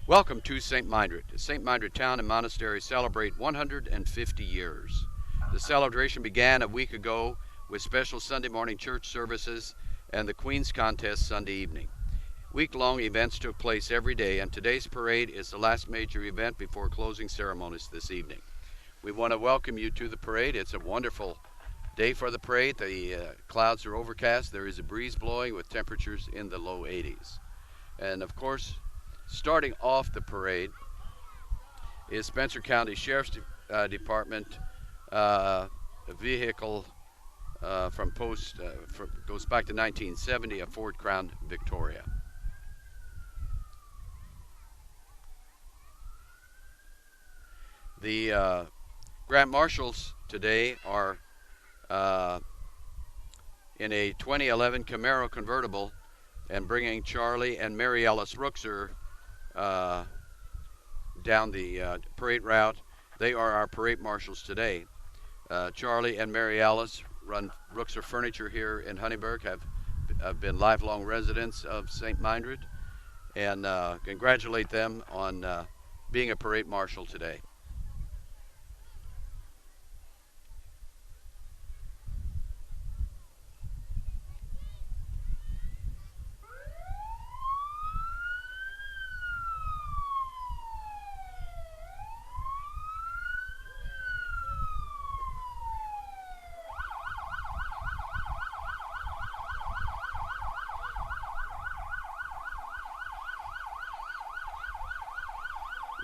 Welcome to St. Meinrad. St. Meinrad Town and Monastery celebrate 150 years. The celebration began a week ago with special Sunday morning church services and the Queen's Contest Sunday evening. Week-long events took place every day, and today's parade is the last major event before closing ceremonies this evening. We want to welcome you to the parade. It's a wonderful day for the parade. The clouds are overcast. There is a breeze blowing with temperatures in the low 80s. And of course, starting off the parade is Spencer County Sheriff's Department vehicle goes back to 1970, a Ford Crown Victoria. The Grant Marshals today are in a 2011 Camaro convertible and bringing Charlie and Mary Ellis Rooksor down the parade route. They are our parade marshals today. Charlie and Mary Alice run Rooksor Furniture here in Huntingburg, have been lifelong residents of St. Meinrad, and congratulate them on being a parade marshal today.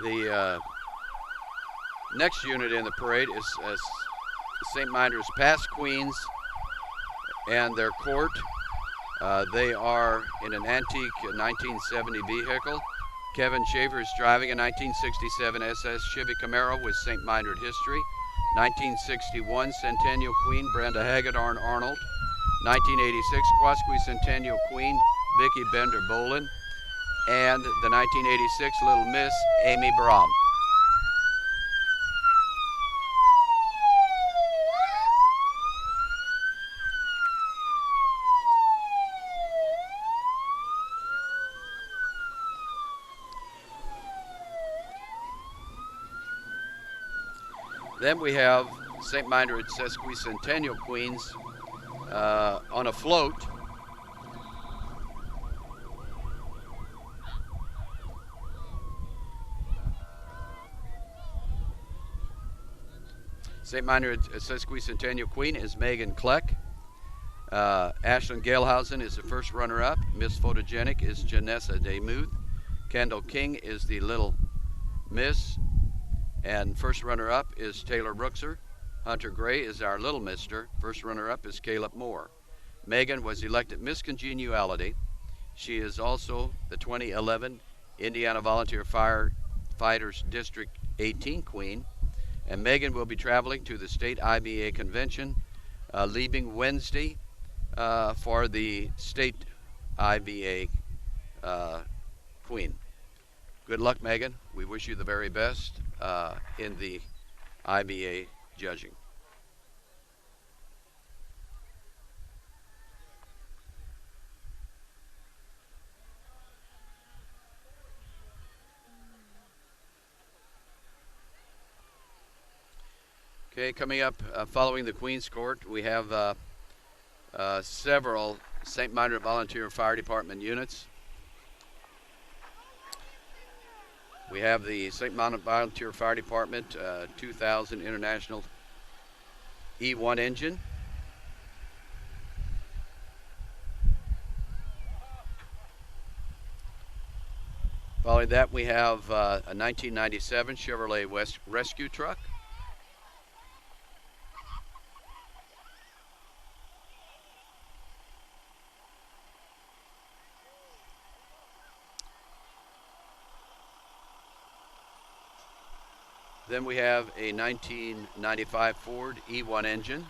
The next unit in the parade is St. Meinrad's Past Queens and their court. They are in an antique 1970 vehicle. Kevin Shaver is driving a 1967 SS Chevy Camaro with St. Meinrad history. 1961 Centennial Queen Brenda Hagedorn Arnold. 1986 Quasqui Centennial Queen Vicki Bender Bolin. And the 1986 Little Miss Amy Brom. Then we have St. Meinrad Sesquicentennial Queens on a float. St. Meinrad Sesquicentennial Queen is Megan Kleck. Ashlyn Galehausen is the first runner-up. Miss Photogenic is Janessa DeMuth. Kendall King is the Little Miss. And first runner-up is Taylor Rooksor. Hunter Gray is our Little Mister. First runner-up is Caleb Moore. Megan was elected Miss Congeniality. She is also the 2011 Indiana Volunteer Firefighters District 18 Queen. And Megan will be traveling to the state IBA convention, leaving Wednesday for the state IBA Queen. Good luck, Megan. We wish you the very best in the IBA judging. Okay, coming up following the Queen's Court, we have several St. Meinrad Volunteer Fire Department units. We have the St. Meinrad Volunteer Fire Department 2000 International E1 engine. Following that, we have a 1997 Chevrolet rescue truck. Then we have a 1995 Ford E1 engine.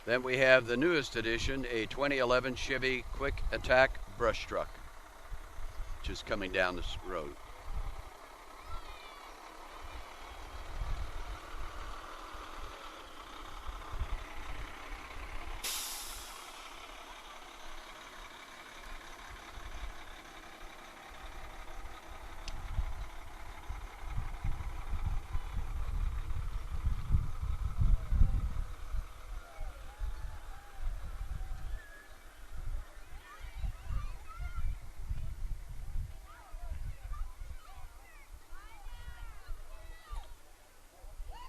Then we have the newest edition, a 2011 Chevy Quick Attack brush truck, which is coming down this road.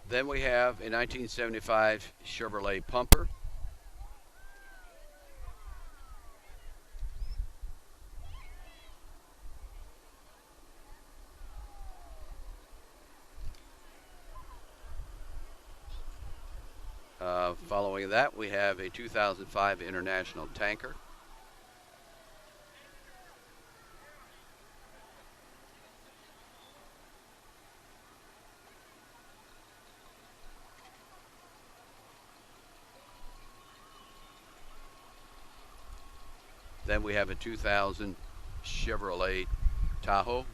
Then we have a 1975 Chevrolet Pumper. Following that, we have a 2005 International Tanker. Then we have a 2000 Chevrolet Tahoe.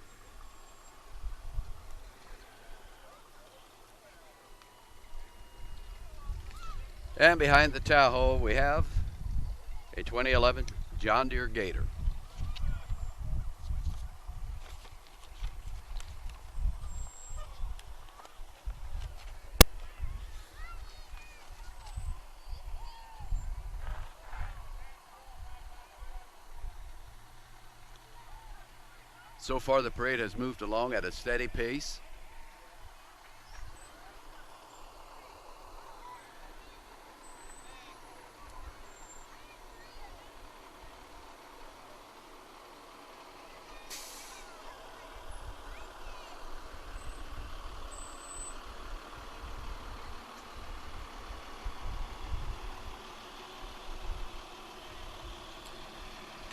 And behind the Tahoe, we have a 2011 John Deere Gator. So far, the parade has moved along at a steady pace.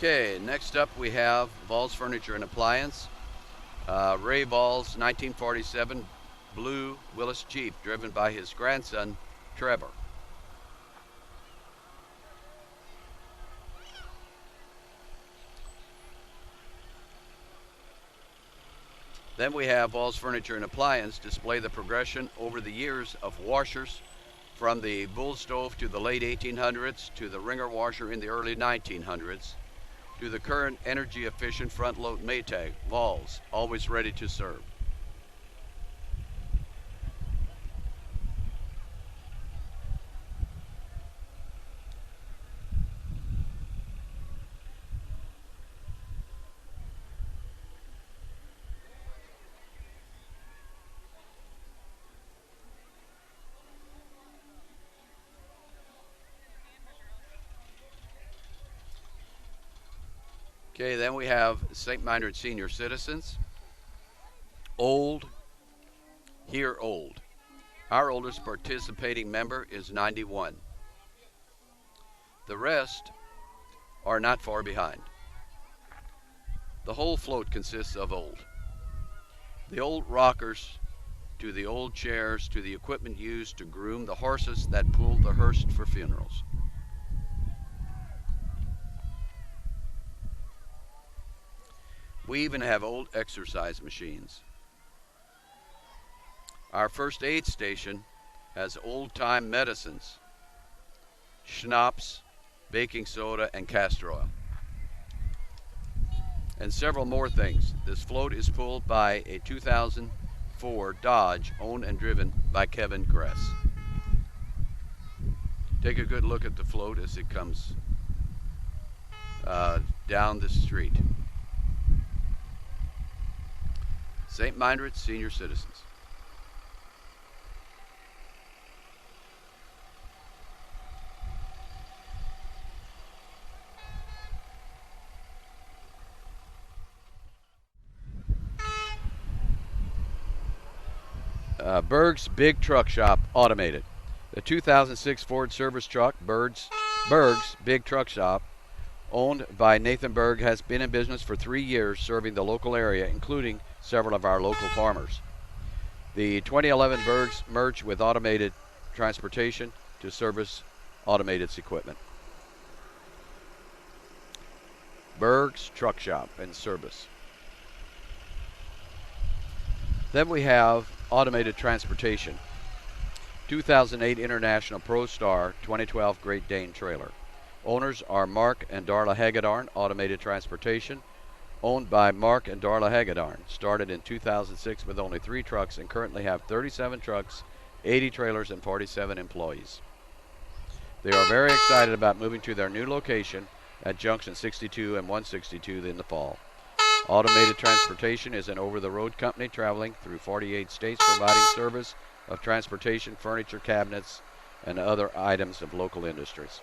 Okay, next up we have Vols Furniture and Appliance. Ray Vols 1947 blue Willis Jeep driven by his grandson Trevor. Then we have Vols Furniture and Appliance display the progression over the years of washers from the bull stove to the late 1800s to the wringer washer in the early 1900s. To the current energy-efficient front-load Maytag, Vols, always ready to serve. Okay, then we have St. Meinrad Senior Citizens. Old, here old. Our oldest participating member is 91. The rest are not far behind. The whole float consists of old. The old rockers to the old chairs to the equipment used to groom the horses that pulled the hearse for funerals. We even have old exercise machines. Our first aid station has old-time medicines, schnapps, baking soda, and castor oil, and several more things. This float is pulled by a 2004 Dodge, owned and driven by Kevin Gress. Take a good look at the float as it comes down the street. St. Meinrad Senior Citizens. Berg's Big Truck Shop Automated. The 2006 Ford service truck, Berg's Big Truck Shop, owned by Nathan Berg, has been in business for 3 years, serving the local area, including several of our local farmers. The 2011 Bergs merged with Automated Transportation to service automated equipment. Berg's Truck Shop and Service. Then we have automated transportation. 2008 International Pro Star 2012 Great Dane trailer. Owners are Mark and Darla Hagedorn, Automated Transportation. Owned by Mark and Darla Hagedorn. Started in 2006 with only 3 trucks and currently have 37 trucks, 80 trailers, and 47 employees. They are very excited about moving to their new location at Junction 62 and 162 in the fall. Automated Transportation is an over-the-road company traveling through 48 states providing service of transportation, furniture, cabinets, and other items of local industries.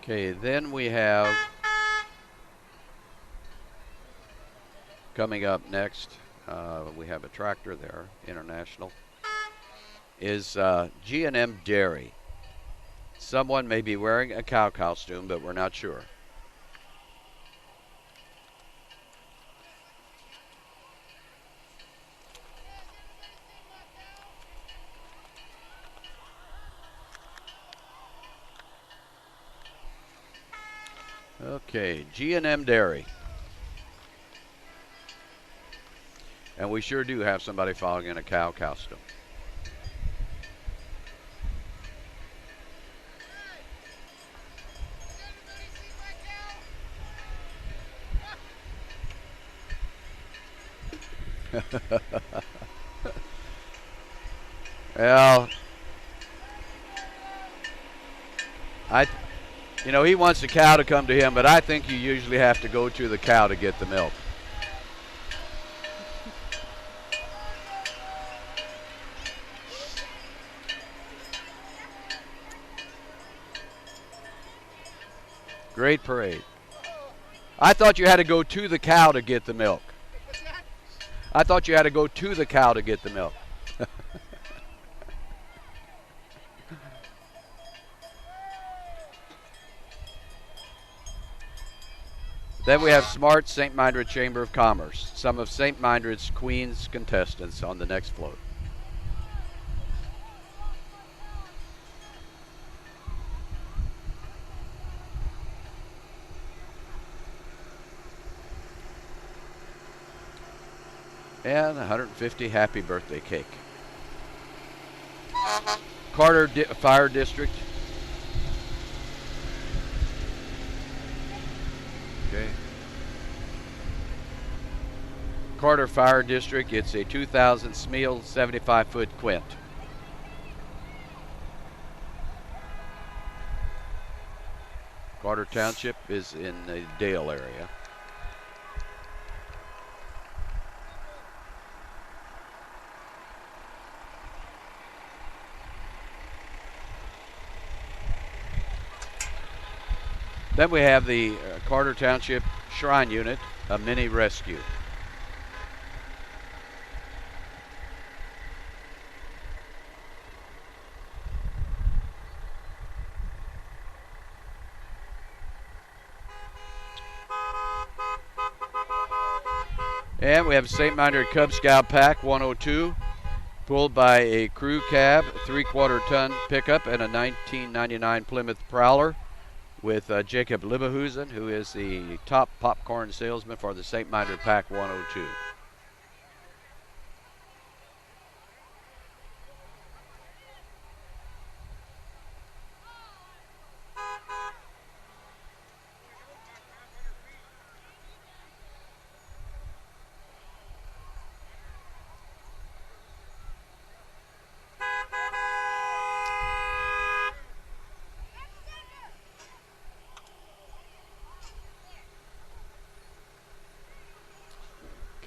Okay, then we have coming up next, we have a tractor there, International, is G&M Dairy. Someone may be wearing a cow costume, but we're not sure. Okay, G&M Dairy. And we sure do have somebody following in a cow costume. Well, he wants the cow to come to him, but I think you usually have to go to the cow to get the milk. Great parade. I thought you had to go to the cow to get the milk. I thought you had to go to the cow to get the milk. Then we have Smart St. Meinrad Chamber of Commerce, some of St. Meinrad's Queen's contestants on the next float. And 150 happy birthday cake. Carter Fire District. Okay. Carter Fire District, it's a 2000 Smeal 75-foot Quint. Carter Township is in the Dale area. Then we have the Carter Township Shrine Unit, a mini rescue. And we have St. Meinrad Cub Scout Pack 102, pulled by a crew cab, 3/4 ton pickup, and a 1999 Plymouth Prowler with Jacob Liebehusen, who is the top popcorn salesman for the St. Meinrad Pack 102.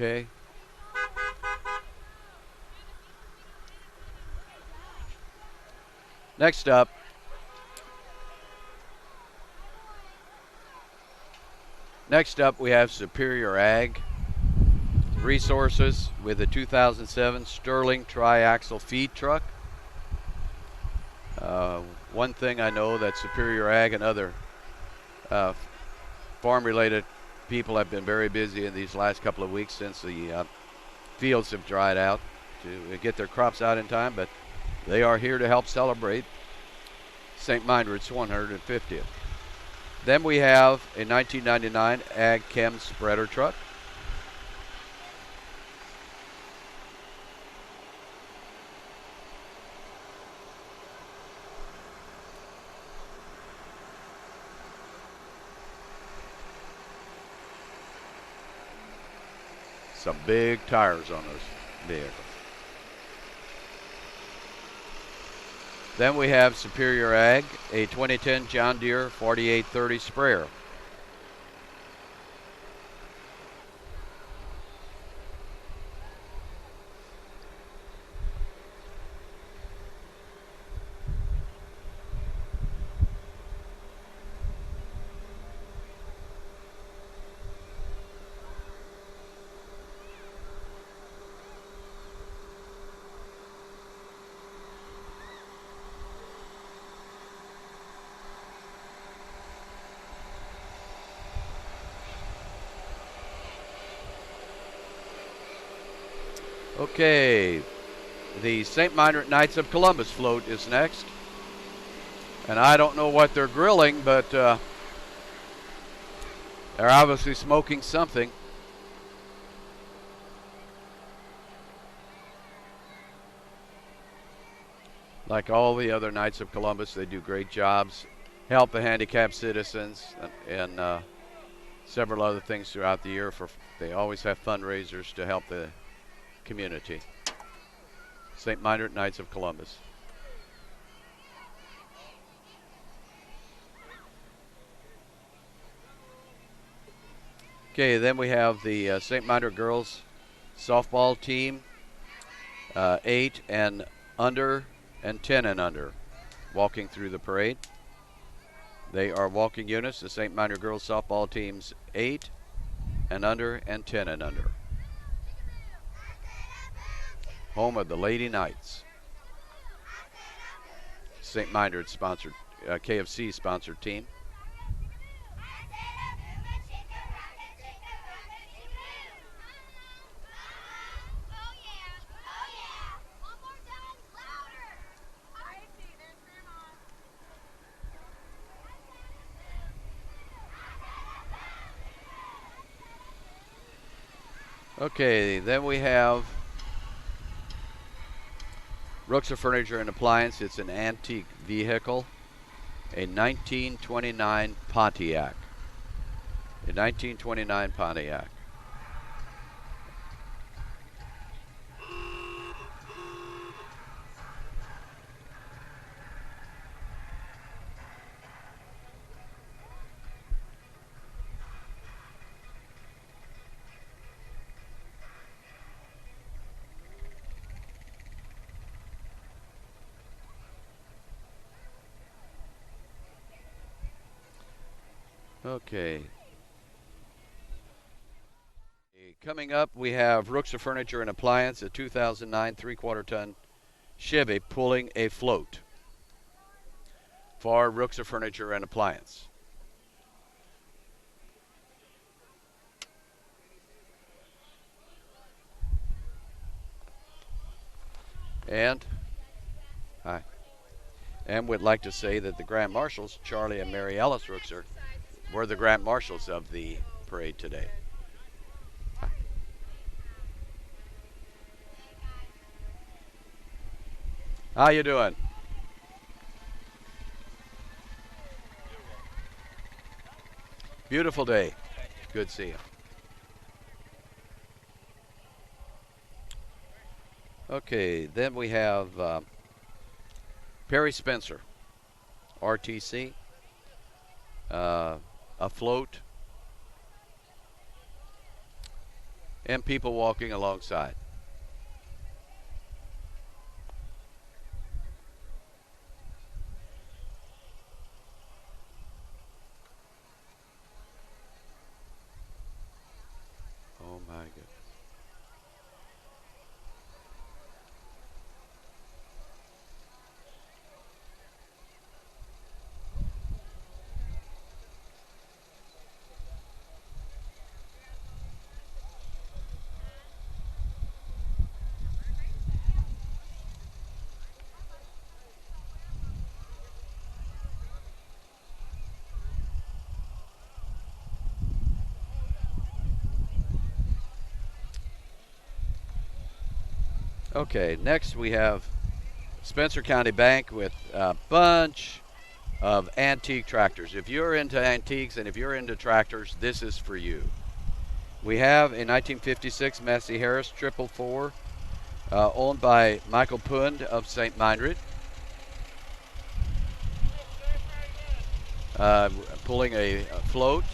Okay. Next up, Next up, we have Superior Ag Resources with a 2007 Sterling tri-axle feed truck. One thing I know that Superior Ag and other farm-related people have been very busy in these last couple of weeks since the fields have dried out to get their crops out in time, but they are here to help celebrate St. Meinrad's 150th. Then we have a 1999 Ag Chem spreader truck. Some big tires on those vehicles. Then we have Superior Ag, a 2010 John Deere 4830 sprayer. Okay, the St. Meinrad Knights of Columbus float is next. And I don't know what they're grilling, but they're obviously smoking something. Like all the other Knights of Columbus, they do great jobs, help the handicapped citizens, and several other things throughout the year. They always have fundraisers to help the community. St. Meinrad Knights of Columbus. Okay, then we have the St. Meinrad girls softball team, 8 and under and 10 and under, walking through the parade. They are walking units. The St. Meinrad girls softball teams 8 and under and 10 and under. Home of the Lady Knights. St. Meinrad sponsored, KFC sponsored team. Okay, then we have Rooks of Furniture and Appliance. It's an antique vehicle, a 1929 Pontiac. A 1929 Pontiac. Okay. Coming up, we have Rooks of Furniture and Appliance, a 2009 3/4 ton Chevy pulling a float for Rooks of Furniture and Appliance. And hi. And we'd like to say that the Grand Marshals, Charlie and Mary Ellis Rookser, were the Grand Marshals of the parade today. How you doing? Beautiful day. Good to see you. Okay, then we have Perry Spencer, RTC, a float, and people walking alongside. Okay, next we have Spencer County Bank with a bunch of antique tractors. If you're into antiques and if you're into tractors, this is for you. We have a 1956 Massey Harris 444, owned by Michael Pund of St. Meinrad, pulling a float.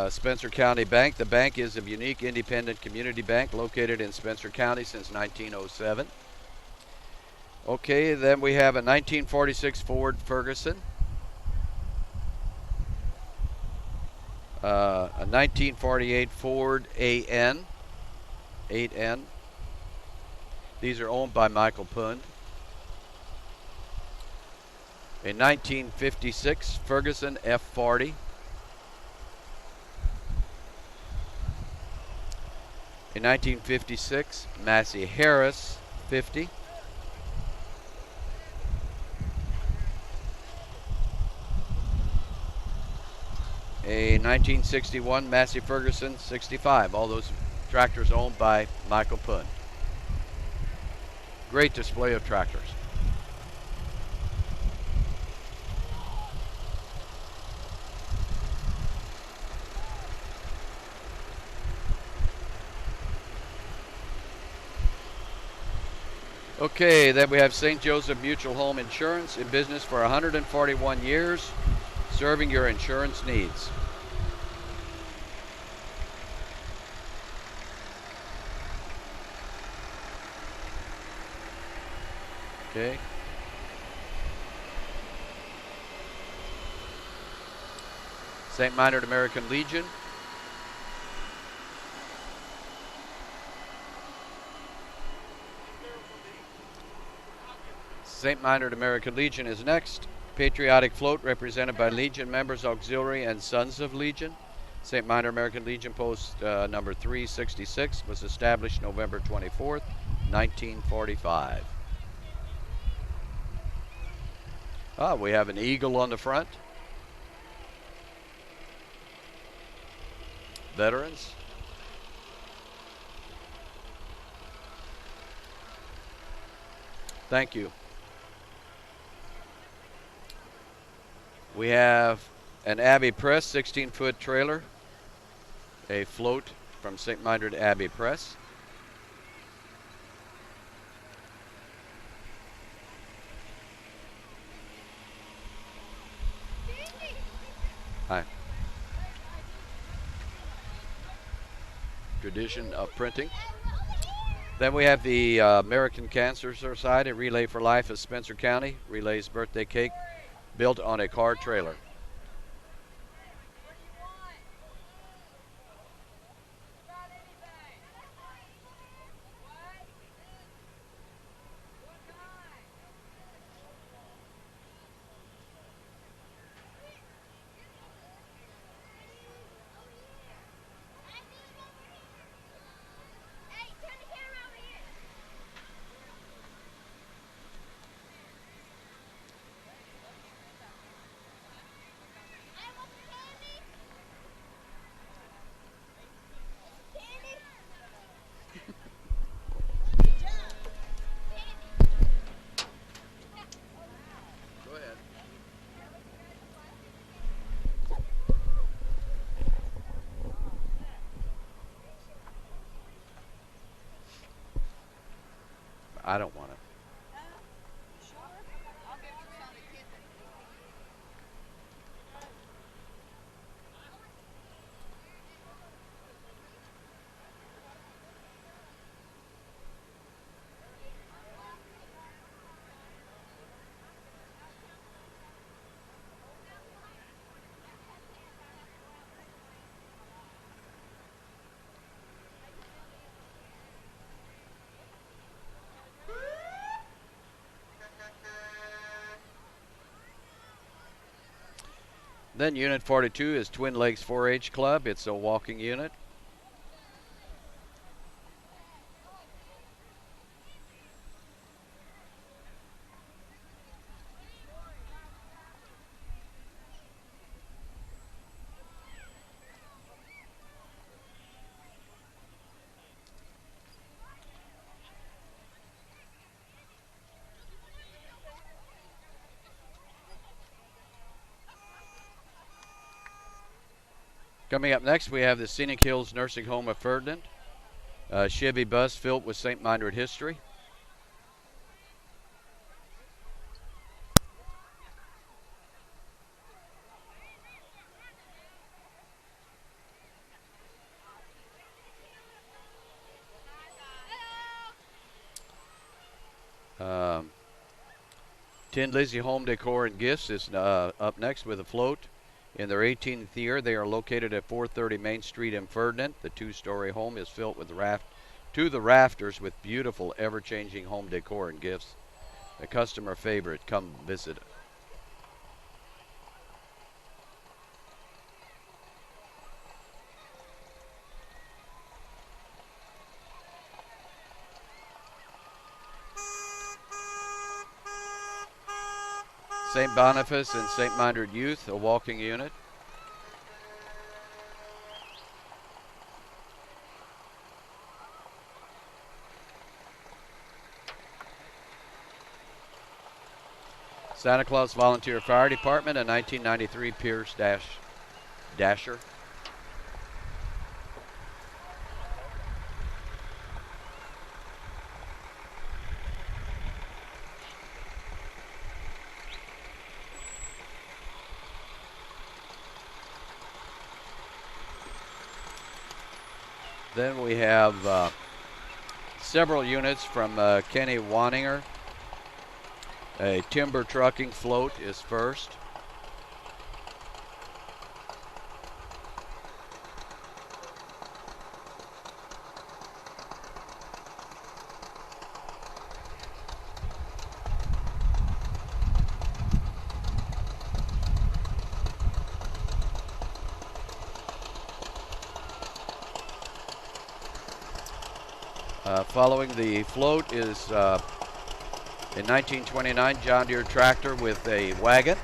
Spencer County Bank. The bank is a unique independent community bank located in Spencer County since 1907. Okay, then we have a 1946 Ford Ferguson, a 1948 Ford AN, 8N. These are owned by Michael Pund. A 1956 Ferguson F40. A 1956 Massey Harris 50. A 1961 Massey Ferguson 65. All those tractors owned by Michael Pund. Great display of tractors. Okay, then we have St. Joseph Mutual Home Insurance, in business for 141 years, serving your insurance needs. Okay. St. Meinrad American Legion. St. Meinrad American Legion is next. Patriotic float represented by Legion members, Auxiliary, and Sons of Legion. St. Meinrad American Legion Post number 366 was established November 24th, 1945. We have an eagle on the front. Veterans. Thank you. We have an Abbey Press 16-foot trailer, a float from St. Meinrad Abbey Press. Hi. Tradition of printing. Then we have the American Cancer Society Relay for Life of Spencer County. Relay's birthday cake built on a car trailer. I don't want it. Then Unit 42 is Twin Lakes 4-H Club. It's a walking unit. Coming up next, we have the Scenic Hills Nursing Home of Ferdinand. A Chevy bus filled with St. Meinrad history. Tin Lizzie Home Decor and Gifts is up next with a float. In their 18th year, they are located at 430 Main Street in Ferdinand. The two-story home is filled with to the rafters with beautiful, ever-changing home decor and gifts. A customer favorite. Come visit. St. Boniface and St. Meinrad Youth, a walking unit. Santa Claus Volunteer Fire Department, a 1993 Pierce Dasher. Then we have several units from Kenny Wanninger. A timber trucking float is first. Following the float is a 1929 John Deere tractor with a wagon.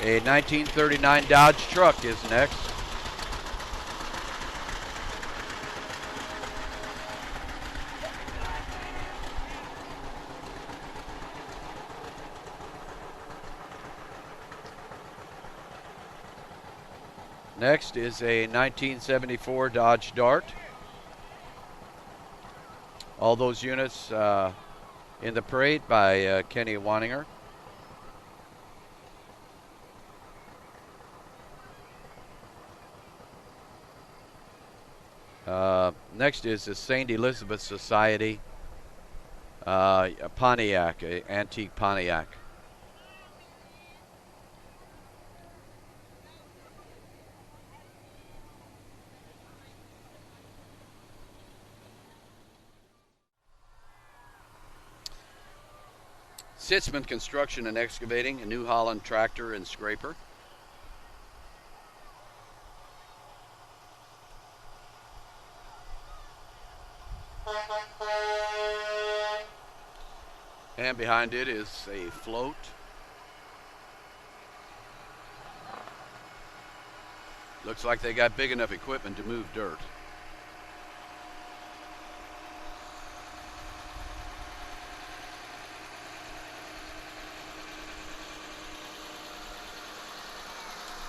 A 1939 Dodge truck is next. Next is a 1974 Dodge Dart. All those units in the parade by Kenny Wanninger. Next is the St. Elizabeth Society a Pontiac, an antique Pontiac. Sitzman Construction and Excavating, a New Holland tractor and scraper. And behind it is a float. Looks like they got big enough equipment to move dirt.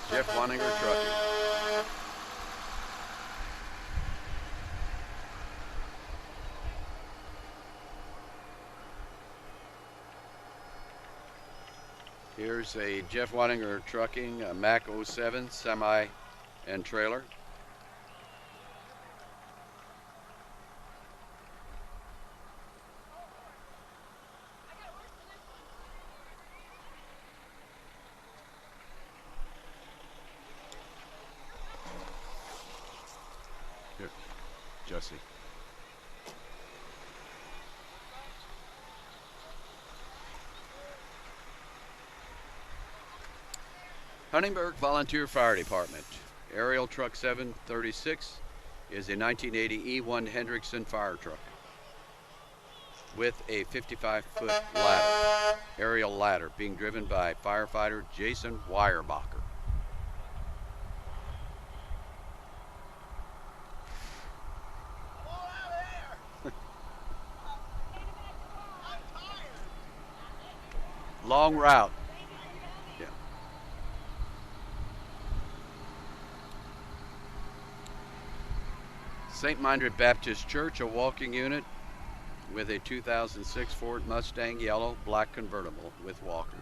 Jeff Wanninger Trucking. Here's a Jeff Wanninger Trucking, a Mac 07 semi and trailer. Here, Jesse. Huntingburg Volunteer Fire Department. Aerial Truck 736 is a 1980 E1 Hendrickson fire truck with a 55-foot ladder, aerial ladder, being driven by firefighter Jason Weyerbacher. Long route. Yeah. St. Meinrad Baptist Church, a walking unit with a 2006 Ford Mustang yellow black convertible with walkers.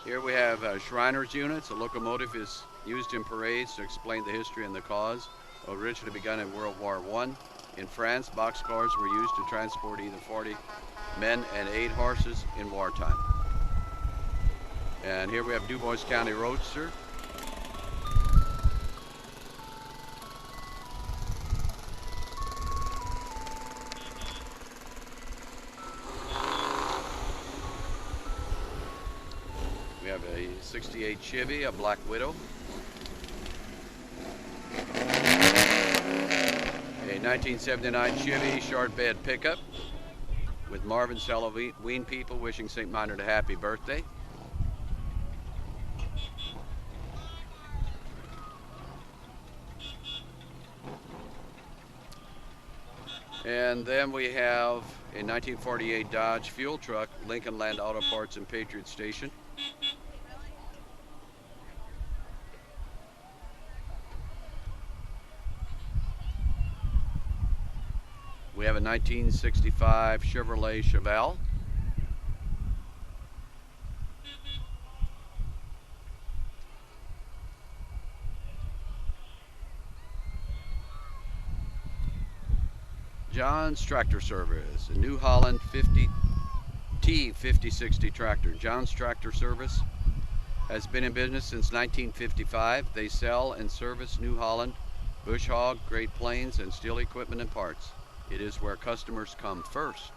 Here we have Shriners units. A locomotive is used in parades to explain the history and the cause. Originally begun in World War I. In France, boxcars were used to transport either 40 men and 8 horses in wartime. And here we have Dubois County Roadster. We have a 68 Chevy, a Black Widow. A 1979 Chevy short bed pickup with Marvin's Halloween people wishing St. Meinrad a happy birthday. And then we have a 1948 Dodge fuel truck, Lincoln Land Auto Parts and Patriot Station. We have a 1965 Chevrolet Cheval. John's Tractor Service, a New Holland T5060 tractor. John's Tractor Service has been in business since 1955. They sell and service New Holland, Bush Hog, Great Plains, and steel equipment and parts. It is where customers come first.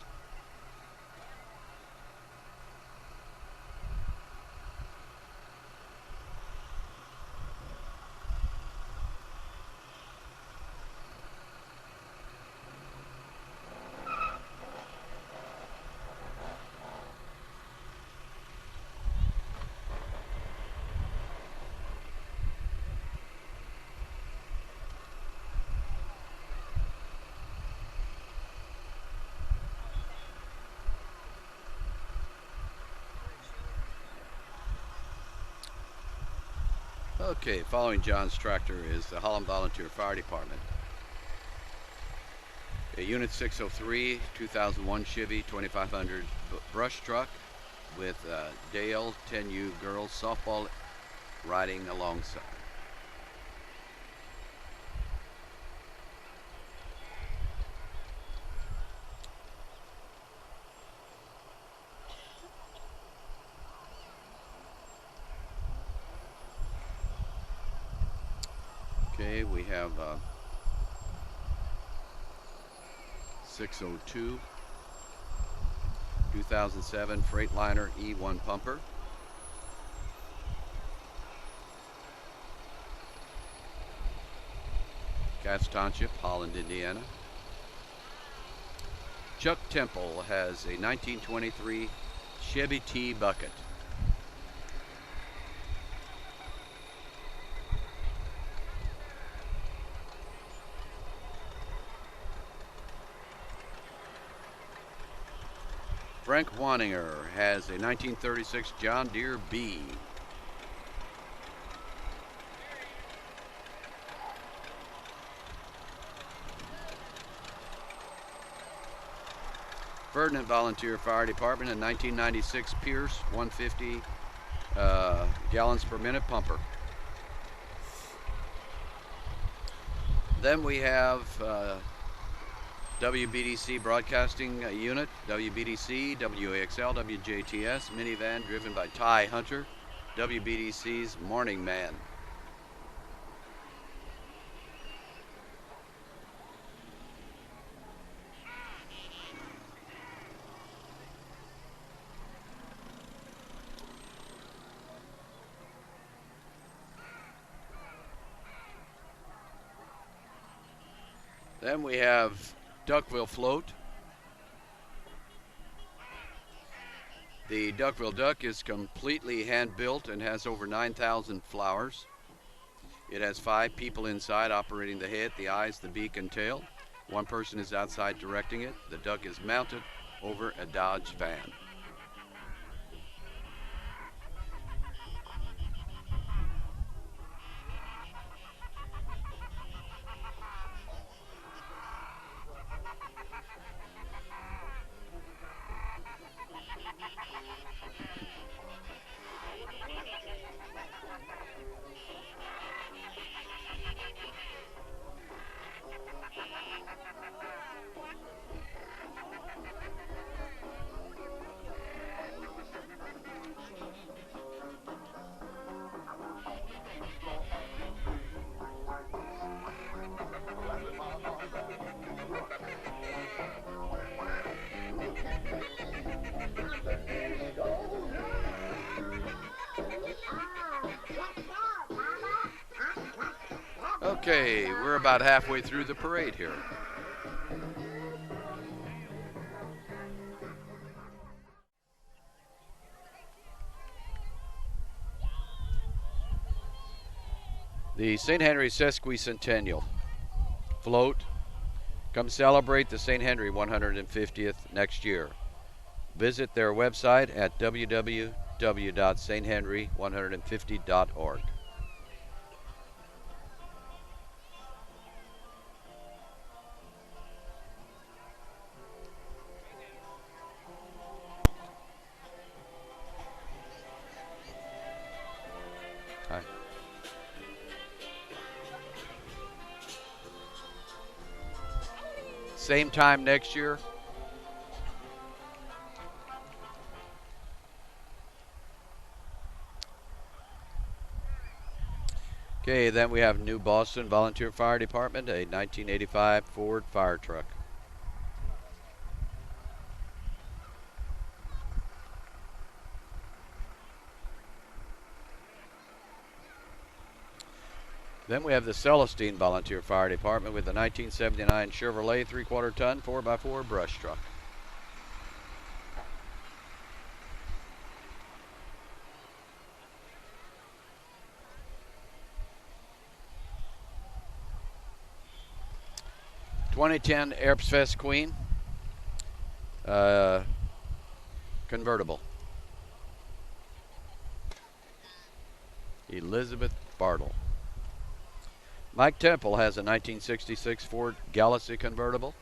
Okay, following John's Tractor is the Holland Volunteer Fire Department. A Unit 603 2001 Chevy 2500 brush truck with Dale 10U girls softball riding alongside. Okay, we have 602 2007 Freightliner E1 pumper. Cass Township, Holland, Indiana. Chuck Temple has a 1923 Chevy T bucket. Frank Waninger has a 1936 John Deere B. Ferdinand Volunteer Fire Department, a 1996 Pierce 150 gallons per minute pumper. Then we have WBDC Broadcasting Unit, WBDC, WAXL, WJTS, minivan driven by Ty Hunter, WBDC's Morning Man. Then we have Duckville Float. The Duckville Duck is completely hand-built and has over 9,000 flowers. It has 5 people inside operating the head, the eyes, the beak, and tail. 1 person is outside directing it. The duck is mounted over a Dodge van. Okay, we're about halfway through the parade here. The St. Henry Sesquicentennial Float. Come celebrate the St. Henry 150th next year. Visit their website at www.sthenry150.org. Hi. Same time next year. Okay, then we have New Boston Volunteer Fire Department, a 1985 Ford fire truck. Then we have the Celestine Volunteer Fire Department with the 1979 Chevrolet 3/4 ton 4x4 brush truck. '2010 Erbsfest Queen convertible. Elizabeth Bartle. Mike Temple has a 1966 Ford Galaxy convertible.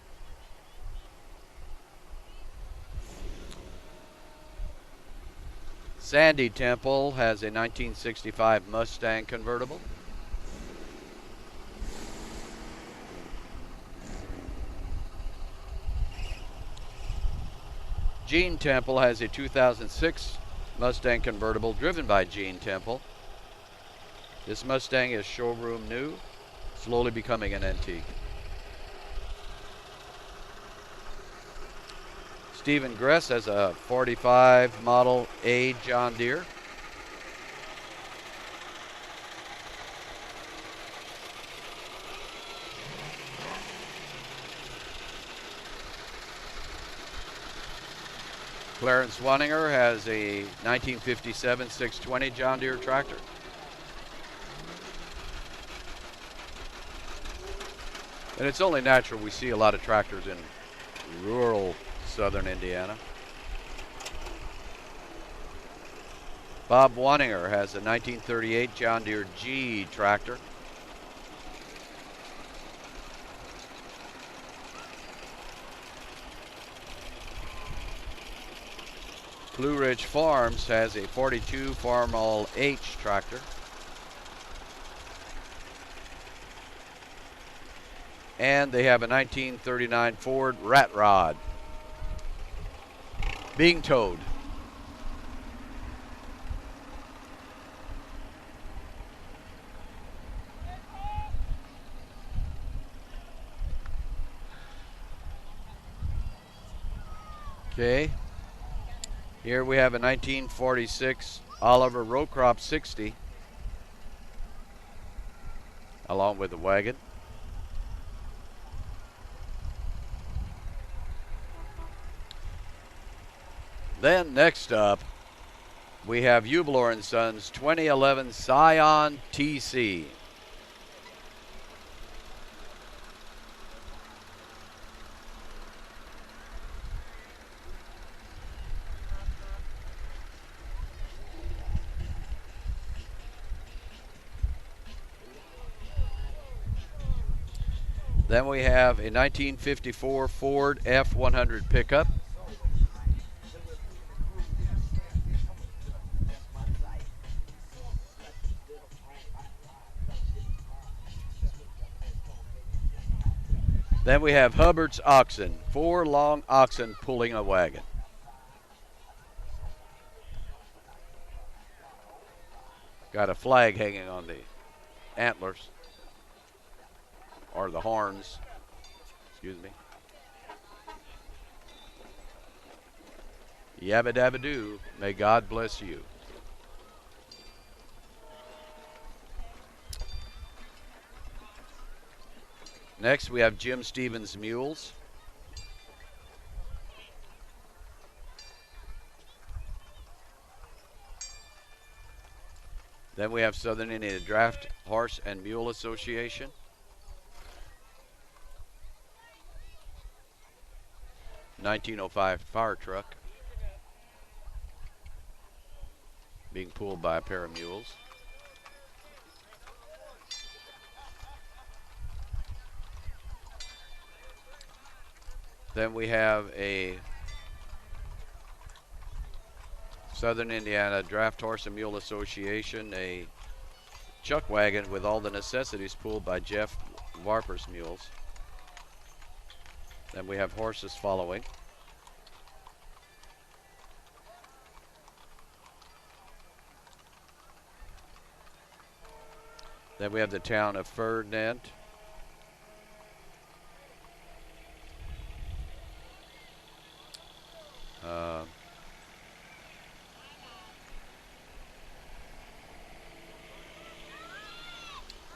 Sandy Temple has a 1965 Mustang convertible. Gene Temple has a 2006 Mustang convertible driven by Gene Temple. This Mustang is showroom new, slowly becoming an antique. Stephen Gress has a 45 Model A John Deere. Clarence Swanninger has a 1957 620 John Deere tractor. And it's only natural we see a lot of tractors in rural southern Indiana. Bob Wanninger has a 1938 John Deere G tractor. Blue Ridge Farms has a 42 Farmall H tractor. And they have a 1939 Ford Rat Rod being towed. Okay. Here we have a 1946 Oliver Rowcrop 60 along with the wagon. Then next up, we have Hubler & Sons 2011 Scion TC. Then we have a 1954 Ford F100 pickup. Then we have Hubbard's oxen, 4 long oxen pulling a wagon. Got a flag hanging on the antlers, or the horns, excuse me. Yabba dabba doo, may God bless you. Next we have Jim Stevens mules. Then we have Southern Indiana Draft Horse and Mule Association. (1905) fire truck being pulled by a pair of mules. Then we have a Southern Indiana Draft Horse and Mule Association, a chuck wagon with all the necessities pulled by Jeff Varper's mules. Then we have horses following. Then we have the town of Ferdinand.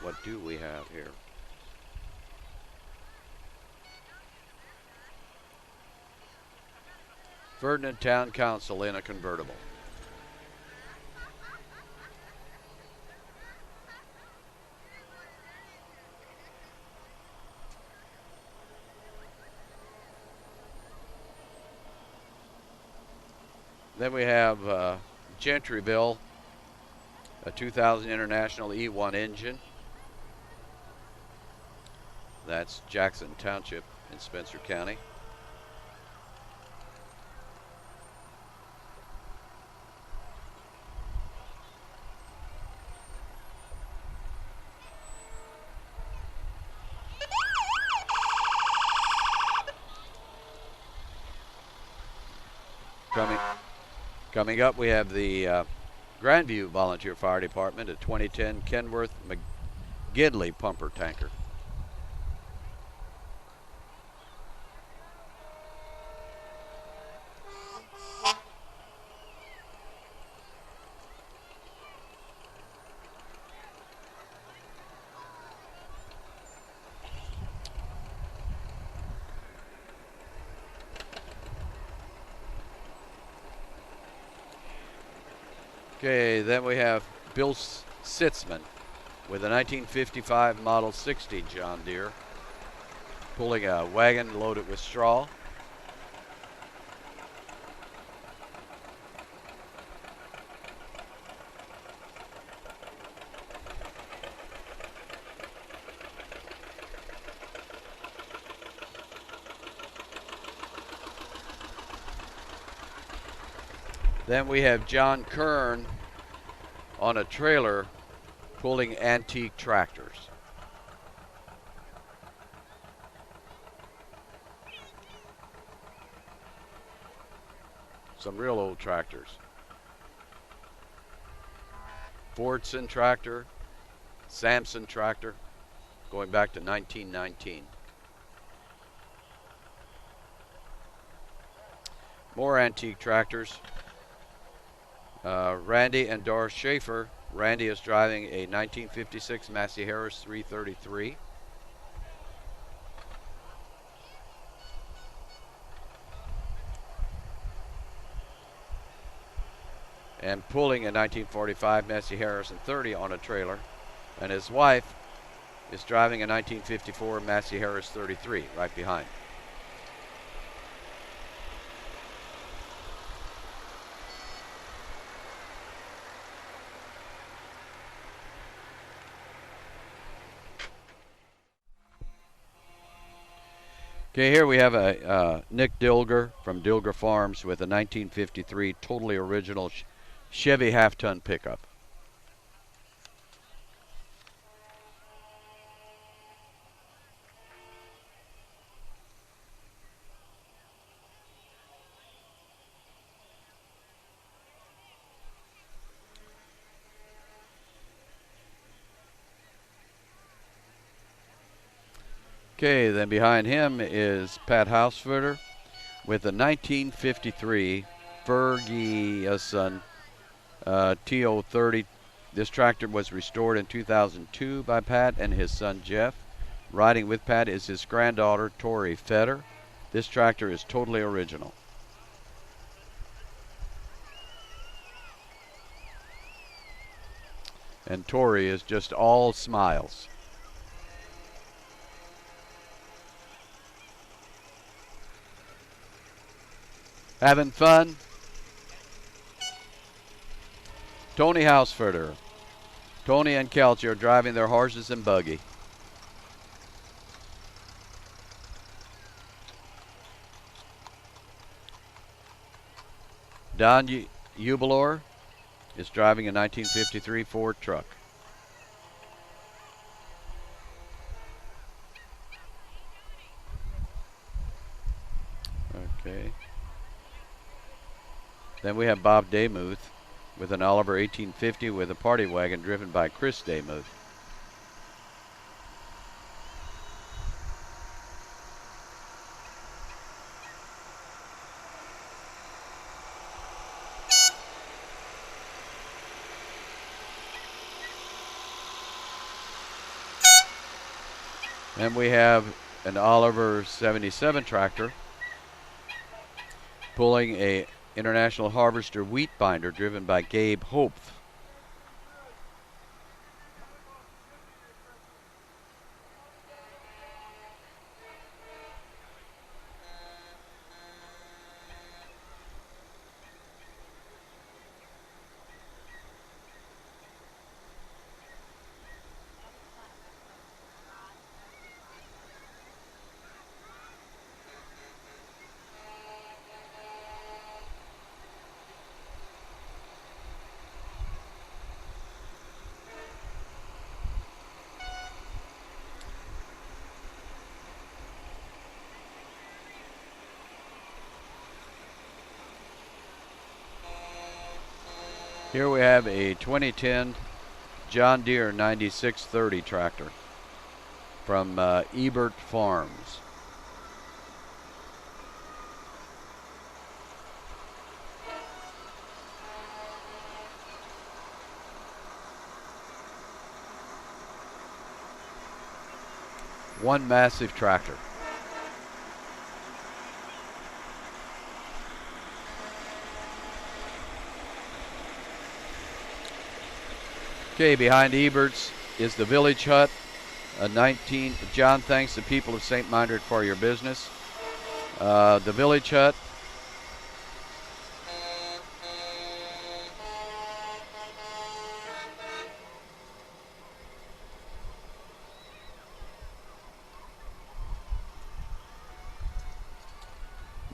What do we have here? Ferdinand Town Council in a convertible. Then we have Gentryville, a 2000 International E1 engine. That's Jackson Township in Spencer County. Coming up, we have the Grandview Volunteer Fire Department, a 2010 Kenworth McGidley pumper tanker. Okay, then we have Bill Sitzman with a 1955 Model 60 John Deere pulling a wagon loaded with straw. Then we have John Kern on a trailer pulling antique tractors. Some real old tractors. Fordson tractor, Samson tractor, going back to 1919. More antique tractors. Randy and Doris Schaefer. Randy is driving a 1956 Massey Harris 333. and pulling a 1945 Massey Harrison 30 on a trailer, and his wife is driving a 1954 Massey Harris 33 right behind. Okay, here we have a Nick Dilger from Dilger Farms with a 1953 totally original Chevy half-ton pickup. Okay, then behind him is Pat Hausfurter with a 1953 Ferguson TO30. This tractor was restored in 2002 by Pat and his son Jeff. Riding with Pat is his granddaughter Tori Fetter. This tractor is totally original. And Tori is just all smiles. Having fun? Tony Hausfurter. Tony and Kelsey are driving their horses and buggy. Don Ubelor is driving a 1953 Ford truck. Okay. Then we have Bob Demuth with an Oliver 1850 with a party wagon driven by Chris Demuth. And we have an Oliver 77 tractor pulling a International Harvester wheat binder driven by Gabe Hopf. Here we have a 2010 John Deere 9630 tractor from Ebert Farms. One massive tractor. Okay, behind Ebert's is the Village Hut, a 19. John thanks the people of St. Meinrad for your business. The Village Hut.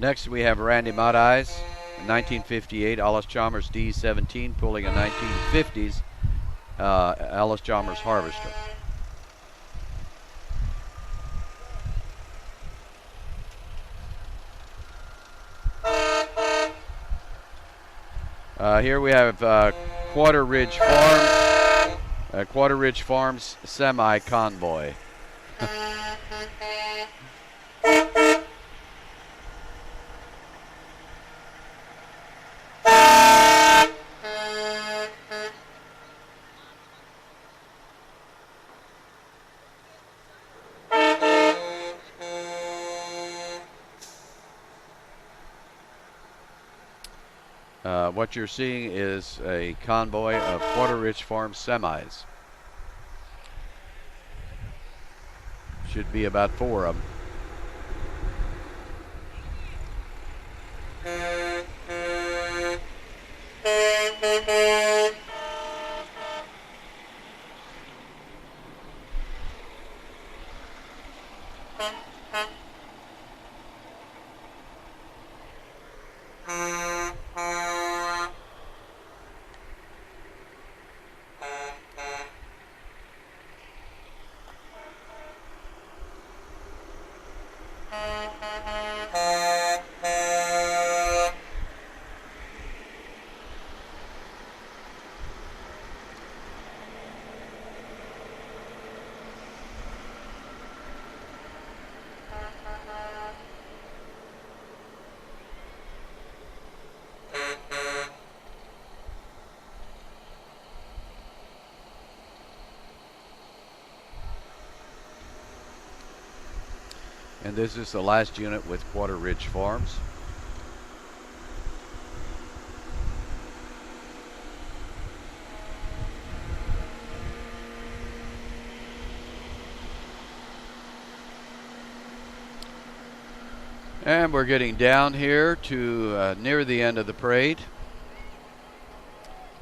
Next we have Randy Mott Eyes, a 1958 Alice Chalmers D17 pulling a 1950s Alice Chalmers Harvester. Here we have Quarter Ridge Farms semi-convoy. what you're seeing is a convoy of Quarter Ridge Farm semis. Should be about 4 of them. And this is the last unit with Quarter Ridge Farms. And we're getting down here to near the end of the parade.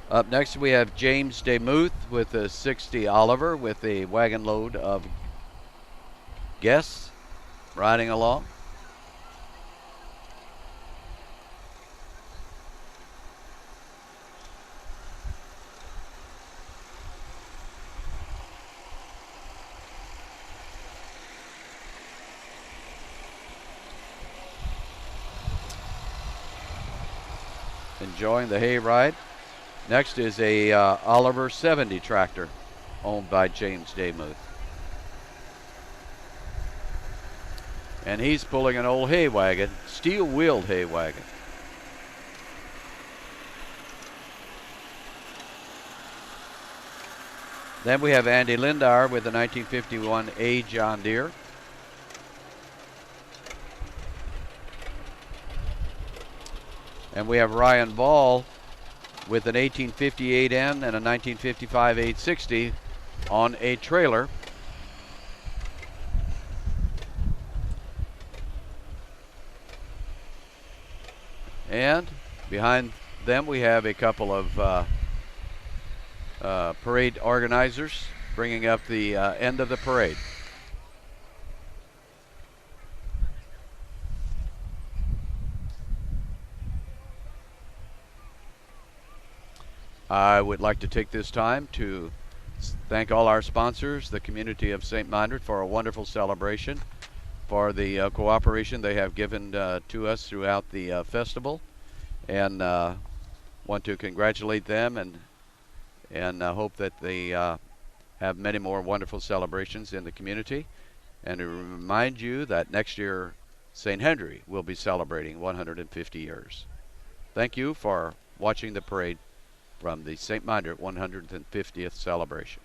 Up next we have James DeMuth with a 60 Oliver with a wagon load of guests riding along. Enjoying the hay ride. Next is a Oliver 70 tractor owned by James DeMuth. And he's pulling an old hay wagon, steel-wheeled hay wagon. Then we have Andy Lindauer with the 1951 A John Deere. And we have Ryan Ball with an 1858N and a 1955 860 on a trailer. And behind them we have a couple of parade organizers bringing up the end of the parade. I would like to take this time to thank all our sponsors, the community of St. Meinrad, for a wonderful celebration, for the cooperation they have given to us throughout the festival, and want to congratulate them and hope that they have many more wonderful celebrations in the community, and to remind you that next year St. Henry will be celebrating 150 years. Thank you for watching the parade from the St. Meinrad 150th celebration.